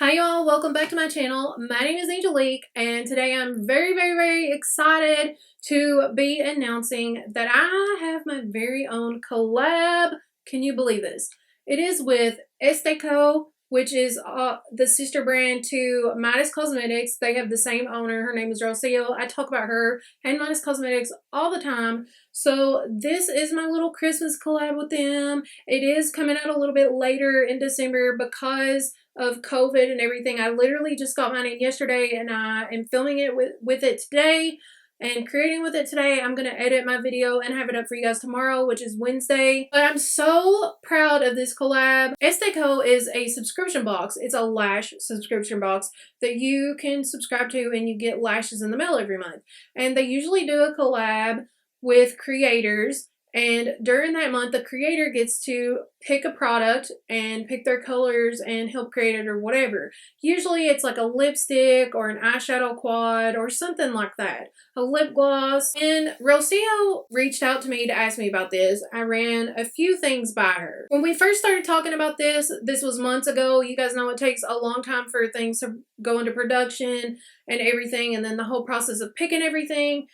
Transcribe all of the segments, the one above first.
Hi y'all, welcome back to my channel. My name is Angelique and today I'm very excited to be announcing that I have my very own collab. Can you believe this? It is with EstaCo, which is the sister brand to Midas Cosmetics. They have the same owner. Her name is Rocio. I talk about her and Midas Cosmetics all the time. So this is my little Christmas collab with them. It is coming out a little bit later in December because of COVID and everything. I literally just got mine in yesterday and I am filming it with it today and creating with it today. I'm going to edit my video and have it up for you guys tomorrow, which is Wednesday. But I'm so proud of this collab. EstaCo is a subscription box. It's a lash subscription box that you can subscribe to and you get lashes in the mail every month. And they usually do a collab with creators. And during that month, the creator gets to pick a product and pick their colors and help create it or whatever. Usually it's like a lipstick or an eyeshadow quad or something like that. A lip gloss. And Rocio reached out to me to ask me about this. I ran a few things by her. When we first started talking about this was months ago. You guys know it takes a long time for things to go into production and everything, and then the whole process of picking everything.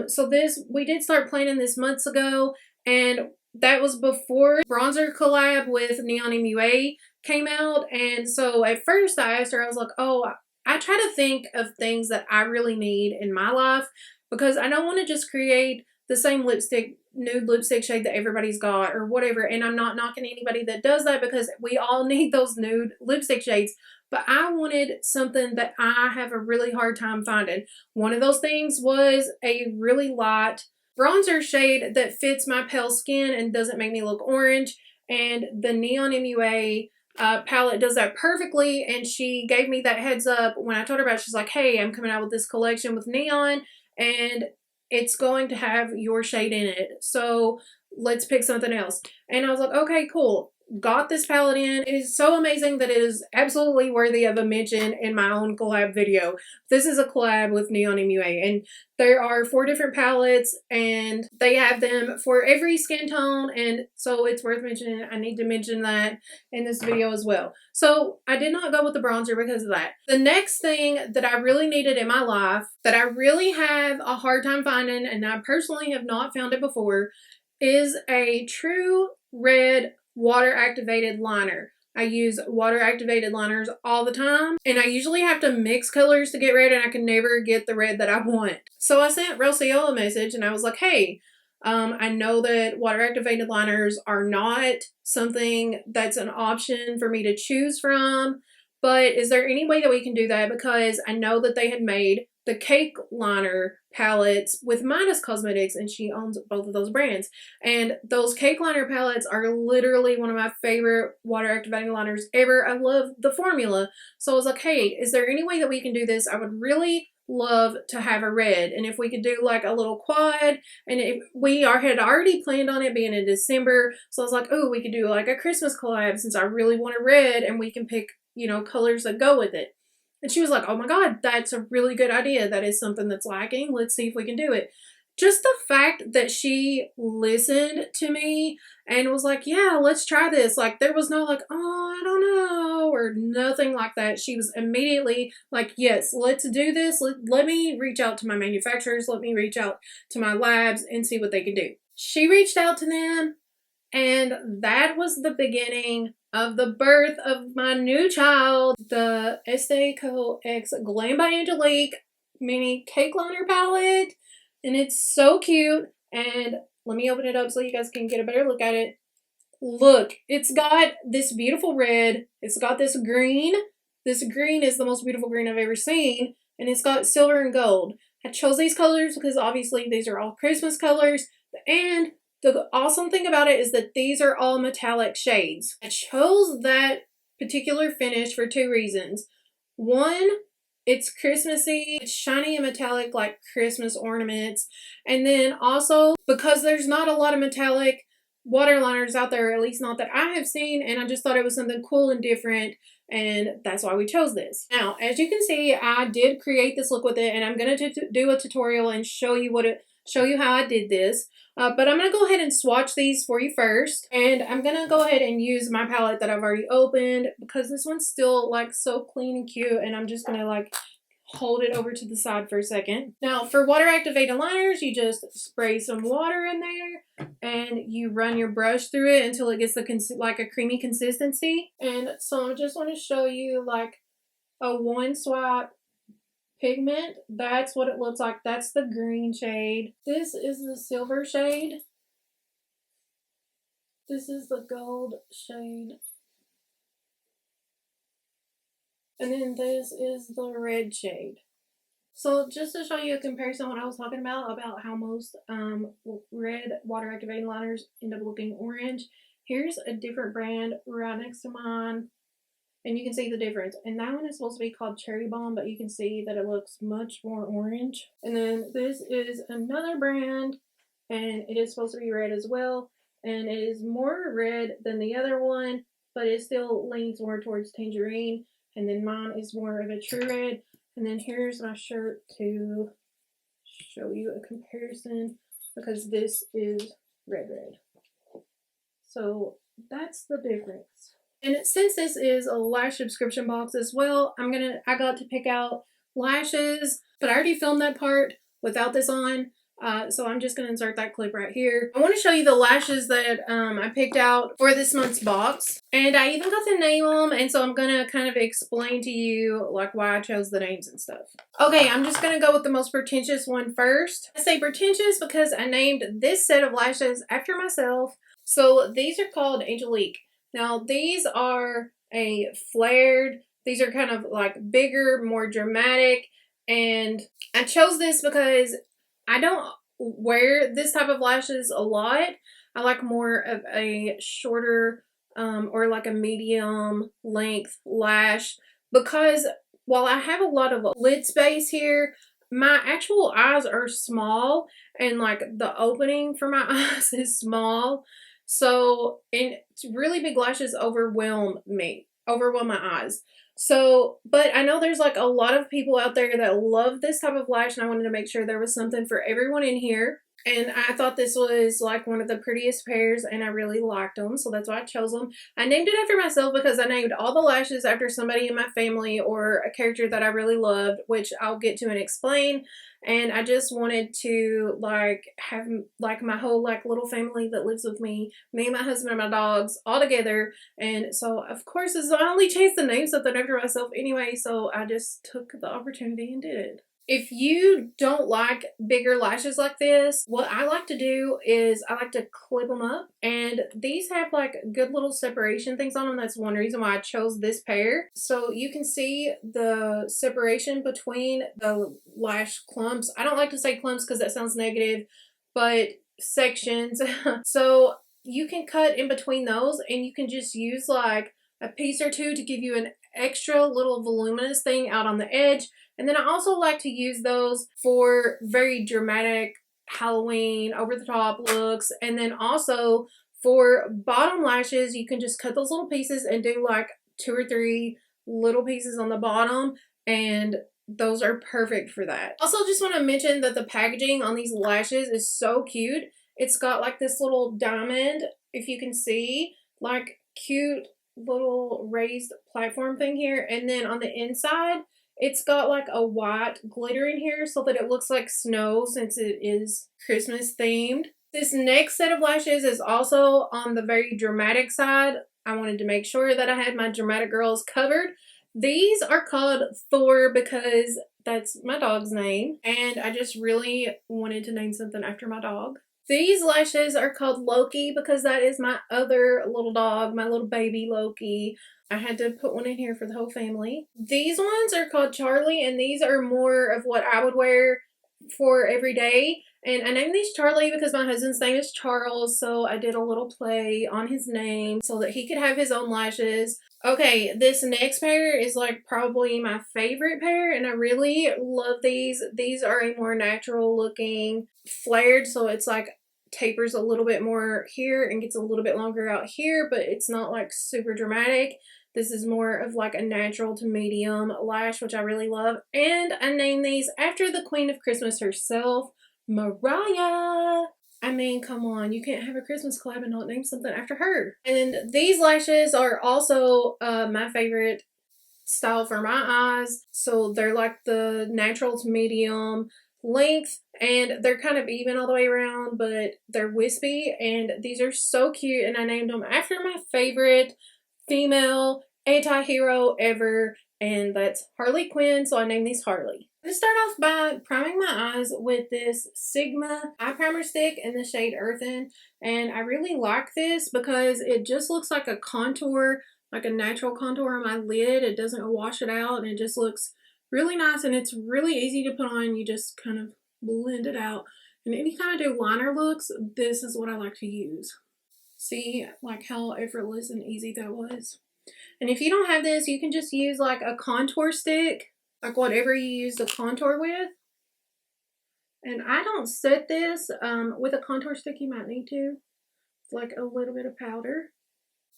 So we did start planning this months ago, and that was before bronzer collab with Neon MUA came out. And so at first I asked her, I was like, oh, I try to think of things that I really need in my life because I don't want to just create the same nude lipstick shade that everybody's got or whatever. And I'm not knocking anybody that does that because we all need those nude lipstick shades. But I wanted something that I have a really hard time finding. One of those things was a really light bronzer shade that fits my pale skin and doesn't make me look orange. And the Neon MUA palette does that perfectly. And she gave me that heads up when I told her about it. She's like, hey, I'm coming out with this collection with Neon and it's going to have your shade in it. So let's pick something else. And I was like, okay, cool. Got this palette in. It is so amazing that it is absolutely worthy of a mention in my own collab video. This is a collab with Neon MUA and there are 4 different palettes and they have them for every skin tone, and so it's worth mentioning. I need to mention that in this video as well. So I did not go with the bronzer because of that. The next thing that I really needed in my life that I really have a hard time finding, and I personally have not found it before, is a true red water activated liner. I use water activated liners all the time and I usually have to mix colors to get red and I can never get the red that I want. So I sent Rocio a message and I was like, hey, I know that water activated liners are not something that's an option for me to choose from, but is there any way that we can do that? Because I know that they had made the cake liner palettes with Midas Cosmetics and she owns both of those brands. And those cake liner palettes are literally one of my favorite water activating liners ever. I love the formula. So I was like, hey, is there any way that we can do this? I would really love to have a red. And if we could do like a little quad, and had already planned on it being in December. So I was like, oh, we could do like a Christmas collab since I really want a red and we can pick, you know, colors that go with it. And she was like, oh my God, that's a really good idea. That is something that's lacking. Let's see if we can do it. Just the fact that she listened to me and was like, yeah, let's try this. Like there was no like, oh, I don't know, or nothing like that. She was immediately like, yes, let's do this. Let me reach out to my manufacturers. Let me reach out to my labs and see what they can do. She reached out to them and that was the beginning of the birth of my new child, the EstaCo X GlamByAngelic mini cake liner palette. And it's so cute. And let me open it up so you guys can get a better look at it. Look, it's got this beautiful red. It's got this green. This green is the most beautiful green I've ever seen. And it's got silver and gold. I chose these colors because obviously these are all Christmas colors. And the awesome thing about it is that these are all metallic shades. I chose that particular finish for 2 reasons. One, it's Christmassy, it's shiny and metallic like Christmas ornaments. And then also because there's not a lot of metallic water liners out there, at least not that I have seen, and I just thought it was something cool and different, and that's why we chose this. Now, as you can see, I did create this look with it, and I'm going to do a tutorial and show you what show you how I did this. But I'm going to go ahead and swatch these for you first. And I'm going to go ahead and use my palette that I've already opened because this one's still like so clean and cute. And I'm just going to like hold it over to the side for a second. Now for water activated liners, you just spray some water in there and you run your brush through it until it gets like a creamy consistency. And so I just want to show you like a one swipe pigment. That's what it looks like. That's the green shade. This is the silver shade. This is the gold shade. And then this is the red shade. So just to show you a comparison of what I was talking about how most red water activating liners end up looking orange, here's a different brand right next to mine. And you can see the difference. And that one is supposed to be called Cherry Bomb, but you can see that it looks much more orange. And then this is another brand, and it is supposed to be red as well. And it is more red than the other one, but it still leans more towards tangerine. And then mine is more of a true red. And then here's my shirt to show you a comparison because this is red. So that's the difference. And since this is a lash subscription box as well, I got to pick out lashes, but I already filmed that part without this on. So I'm just going to insert that clip right here. I want to show you the lashes that I picked out for this month's box. And I even got to name them. And so I'm going to kind of explain to you like why I chose the names and stuff. Okay, I'm just going to go with the most pretentious one first. I say pretentious because I named this set of lashes after myself. So these are called ANGELIC. Now these are these are kind of like bigger, more dramatic. And I chose this because I don't wear this type of lashes a lot. I like more of a shorter or like a medium length lash because while I have a lot of lid space here, my actual eyes are small and like the opening for my eyes is small. So, and really big lashes overwhelm my eyes. So, but I know there's like a lot of people out there that love this type of lash, and I wanted to make sure there was something for everyone in here. And I thought this was like one of the prettiest pairs, and I really liked them, so that's why I chose them. I named it after myself because I named all the lashes after somebody in my family or a character that I really loved, which I'll get to and explain. And I just wanted to like have like my whole like little family that lives with me and my husband and my dogs all together. And so of course I only changed the name something after myself anyway, so I just took the opportunity and did it. If you don't like bigger lashes like this, what I like to do is I like to clip them up, and these have like good little separation things on them. That's one reason why I chose this pair. So you can see the separation between the lash clumps. I don't like to say clumps because that sounds negative, but sections. So you can cut in between those, and you can just use like a piece or two to give you an extra little voluminous thing out on the edge. And then I also like to use those for very dramatic Halloween over the top looks. And then also for bottom lashes, you can just cut those little pieces and do like 2 or 3 little pieces on the bottom, and those are perfect for that. Also just want to mention that the packaging on these lashes is so cute. It's got like this little diamond, if you can see, like cute little raised platform thing here, and then on the inside it's got like a white glitter in here so that it looks like snow since it is Christmas themed. This next set of lashes is also on the very dramatic side. I wanted to make sure that I had my dramatic girls covered. These are called Thor because that's my dog's name, and I just really wanted to name something after my dog. These lashes are called Loki because that is my other little dog, my little baby Loki. I had to put one in here for the whole family. These ones are called Charlie, and these are more of what I would wear for every day. And I named these Charlie because my husband's name is Charles, so I did a little play on his name so that he could have his own lashes. Okay, this next pair is like probably my favorite pair, and I really love these. These are a more natural looking flared, so it's like tapers a little bit more here and gets a little bit longer out here, but it's not like super dramatic. This is more of like a natural to medium lash, which I really love. And I named these after the Queen of Christmas herself, Mariah. I mean, come on, you can't have a Christmas collab and not name something after her. And these lashes are also my favorite style for my eyes. So they're like the natural to medium length, and they're kind of even all the way around, but they're wispy, and these are so cute, and I named them after my favorite female anti-hero ever, and that's Harley Quinn, so I named these Harley. I'm going to start off by priming my eyes with this Sigma eye primer stick in the shade Earthen, and I really like this because it just looks like a contour, like a natural contour on my lid. It doesn't wash it out, and it just looks really nice, and it's really easy to put on. You just kind of blend it out, and anytime I do liner looks, this is what I like to use. See, like how effortless and easy that was. And if you don't have this, you can just use like a contour stick, like whatever you use the contour with. And I don't set this with a contour stick. You might need to. It's like a little bit of powder.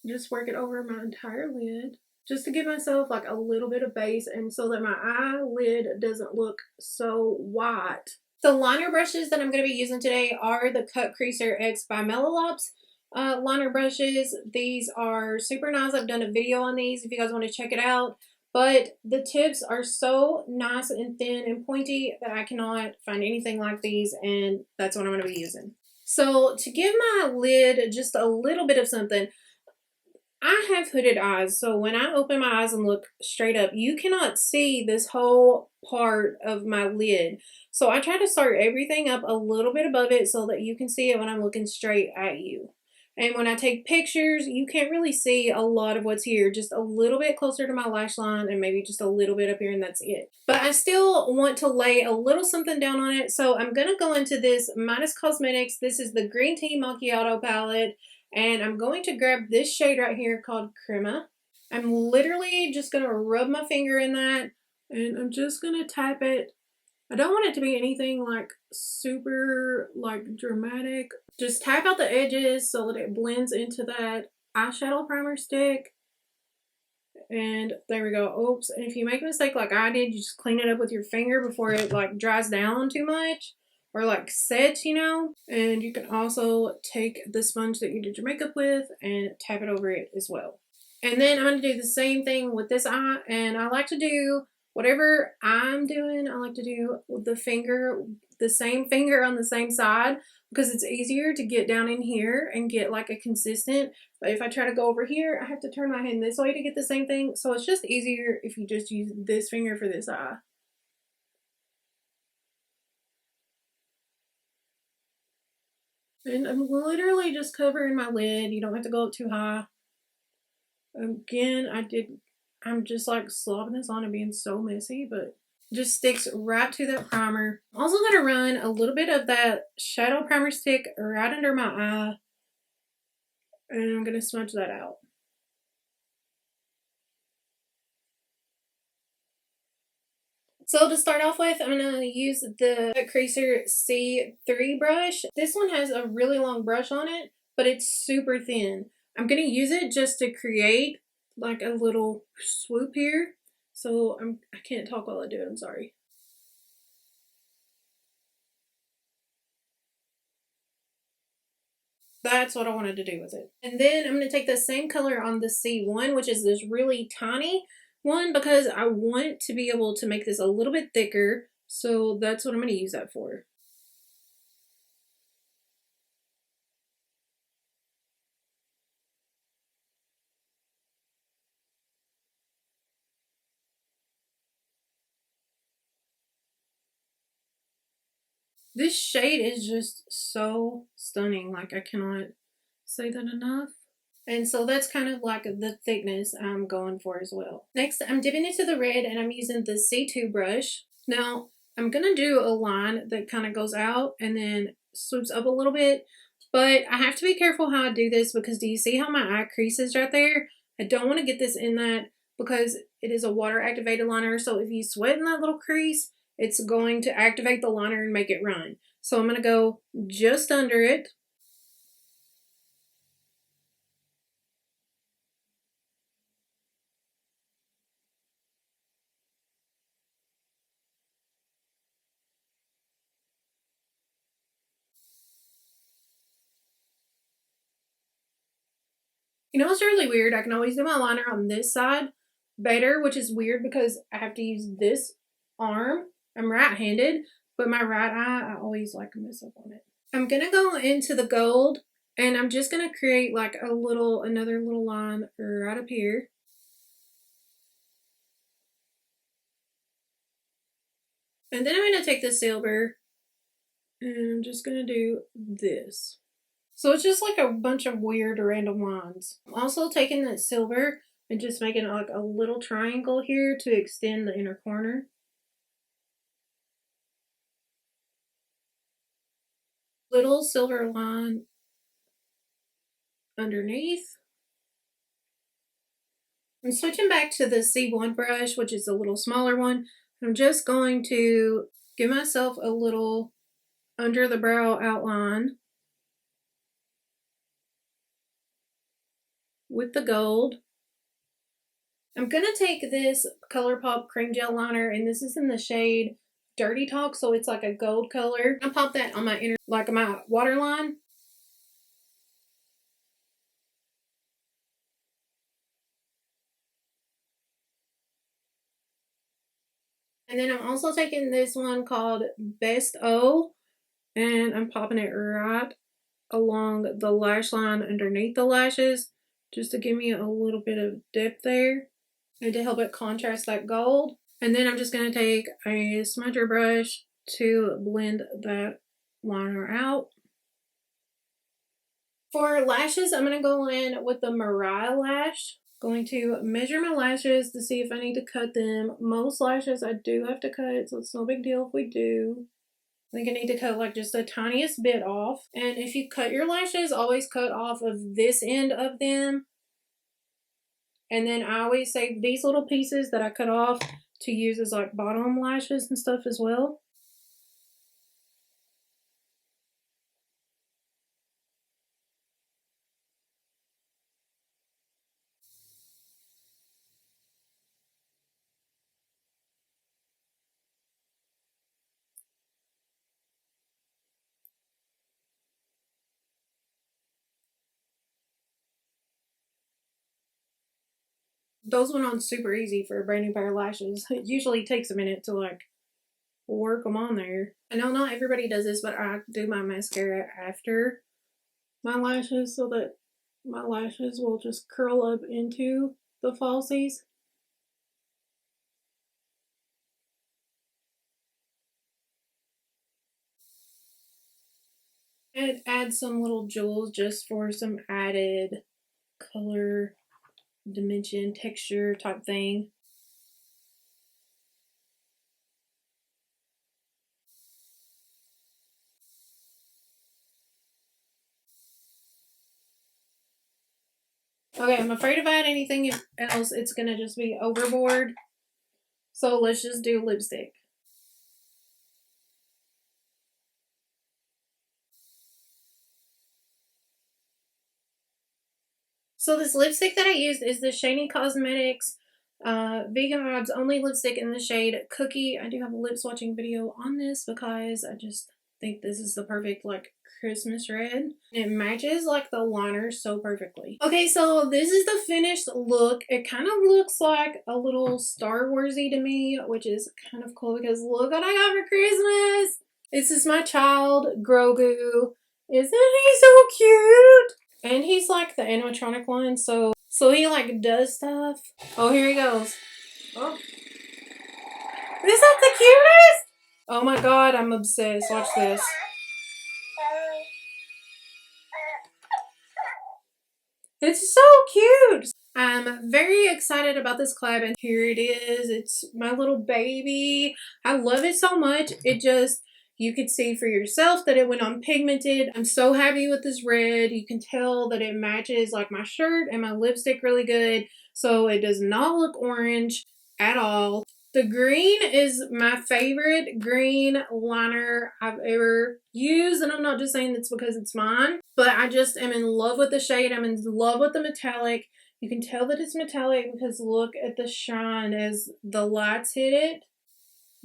Just work it over my entire lid, just to give myself like a little bit of base, and so that my eyelid doesn't look so white. The liner brushes that I'm going to be using today are the Cut Creaser X by Melolops liner brushes. These are super nice. I've done a video on these if you guys want to check it out. But the tips are so nice and thin and pointy that I cannot find anything like these, and that's what I'm going to be using. So to give my lid just a little bit of something, I have hooded eyes, so when I open my eyes and look straight up, you cannot see this whole part of my lid. So I try to start everything up a little bit above it so that you can see it when I'm looking straight at you. And when I take pictures, you can't really see a lot of what's here, just a little bit closer to my lash line and maybe just a little bit up here, and that's it. But I still want to lay a little something down on it, so I'm going to go into this Midas Cosmetics. This is the Green Tea Macchiato palette. And I'm going to grab this shade right here called Crema. I'm literally just going to rub my finger in that, and I'm just going to tap it. I don't want it to be anything like super like dramatic. Just tap out the edges so that it blends into that eyeshadow primer stick. And there we go. Oops. And if you make a mistake like I did, you just clean it up with your finger before it like dries down too much. Or like sets, you know. And you can also take the sponge that you did your makeup with and tap it over it as well. And then I'm going to do the same thing with this eye. And I like to do whatever I'm doing, I like to do the same finger on the same side, because it's easier to get down in here and get like a consistent. But if I try to go over here, I have to turn my hand this way to get the same thing. So it's just easier if you just use this finger for this eye. And I'm literally just covering my lid. You don't have to go up too high. Again, I'm just like slobbing this on and being so messy, but just sticks right to that primer. I'm also going to run a little bit of that shadow primer stick right under my eye, and I'm going to smudge that out. So to start off with, I'm going to use the Creaser C3 brush. This one has a really long brush on it, but it's super thin. I'm going to use it just to create like a little swoop here. So I can't talk while I do it, I'm sorry. That's what I wanted to do with it. And then I'm going to take the same color on the C1, which is this really tiny one, because I want to be able to make this a little bit thicker. So that's what I'm going to use that for. This shade is just so stunning. Like, I cannot say that enough. And so that's kind of like the thickness I'm going for as well. Next, I'm dipping into the red, and I'm using the C2 brush. Now, I'm going to do a line that kind of goes out and then swoops up a little bit. But I have to be careful how I do this, because do you see how my eye creases right there? I don't want to get this in that, because it is a water activated liner. So if you sweat in that little crease, it's going to activate the liner and make it run. So I'm going to go just under it. You know what's really weird? I can always do my liner on this side better, which is weird because I have to use this arm. I'm right-handed, but my right eye, I always like to mess up on it. I'm gonna go into the gold and I'm just gonna create like another little line right up here. And then I'm gonna take the silver and I'm just gonna do this. So it's just like a bunch of weird random lines. I'm also taking that silver and just making like a little triangle here to extend the inner corner. Little silver line underneath. I'm switching back to the C1 brush, which is a little smaller one. I'm just going to give myself a little under the brow outline with the gold. I'm going to take this ColourPop Cream Gel Liner, and this is in the shade Dirty Talk, so it's like a gold color. I'll pop that on my inner, like my waterline. And then I'm also taking this one called Best O, and I'm popping it right along the lash line underneath the lashes, just to give me a little bit of depth there and to help it contrast that gold. And then I'm just going to take a smudger brush to blend that liner out. For lashes, I'm going to go in with the Mariah lash. Going to measure my lashes to see if I need to cut them. Most lashes I do have to cut, so it's no big deal if we do. I think I need to cut like just the tiniest bit off. And if you cut your lashes, always cut off of this end of them. And then I always save these little pieces that I cut off to use as like bottom lashes and stuff as well. Those went on super easy for a brand new pair of lashes. It usually takes a minute to like work them on there. I know not everybody does this, but I do my mascara after my lashes so that my lashes will just curl up into the falsies. And add some little jewels just for some added color, dimension, texture type thing. Okay, I'm afraid if I add anything else, it's going to just be overboard. So let's just do lipstick. So this lipstick that I used is the Shiny Cosmetics Vegan Vibes Only lipstick in the shade Cookie. I do have a lip swatching video on this because I just think this is the perfect like Christmas red. It matches like the liner so perfectly. Okay, so this is the finished look. It kind of looks like a little Star Warsy to me, which is kind of cool because look what I got for Christmas. This is my child, Grogu. Isn't he so cute? And he's like the animatronic one, so he like does stuff. Oh, here he goes. Oh. Is that the cutest? Oh my god, I'm obsessed. Watch this. It's so cute. I'm very excited about this collab, and here it is. It's my little baby. I love it so much. It just, you could see for yourself that it went on pigmented. I'm so happy with this red. You can tell that it matches like my shirt and my lipstick really good. So it does not look orange at all. The green is my favorite green liner I've ever used, and I'm not just saying that's because it's mine, but I just am in love with the shade. I'm in love with the metallic. You can tell that it's metallic because look at the shine as the lights hit it.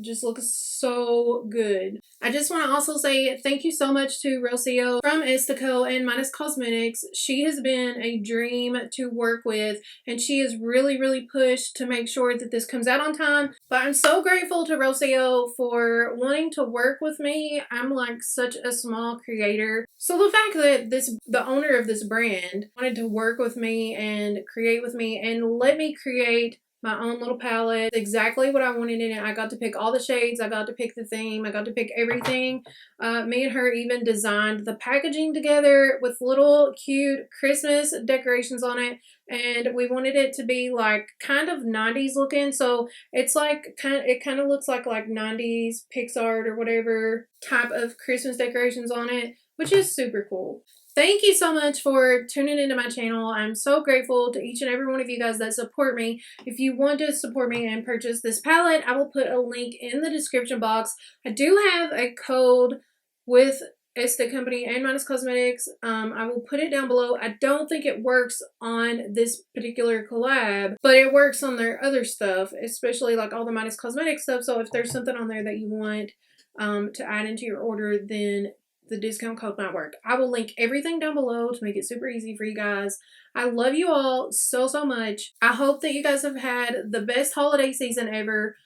Just looks so good. I just want to also say thank you so much to Rocio from EstaCo and Midas Cosmetics. She has been a dream to work with, and she has really pushed to make sure that this comes out on time. But I'm so grateful to Rocio for wanting to work with me. I'm like such a small creator. So the fact that the owner of this brand wanted to work with me and create with me and let me create my own little palette, exactly what I wanted in it. I got to pick all the shades, I got to pick the theme, I got to pick everything. Me and her even designed the packaging together with little cute Christmas decorations on it, and we wanted it to be like kind of 90s looking, so it's like it kind of looks like 90s Pixar or whatever type of Christmas decorations on it, which is super cool. Thank you so much for tuning into my channel. I'm so grateful to each and every one of you guys that support me. If you want to support me and purchase this palette, I will put a link in the description box. I do have a code with Esta Company and Midas Cosmetics. I will put it down below. I don't think it works on this particular collab, but it works on their other stuff, especially like all the Midas Cosmetics stuff. So if there's something on there that you want to add into your order, then the discount code might work. I will link everything down below to make it super easy for you guys. I love you all so much. I hope that you guys have had the best holiday season ever,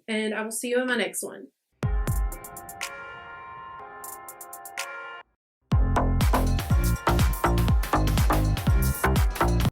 and I will see you in my next one.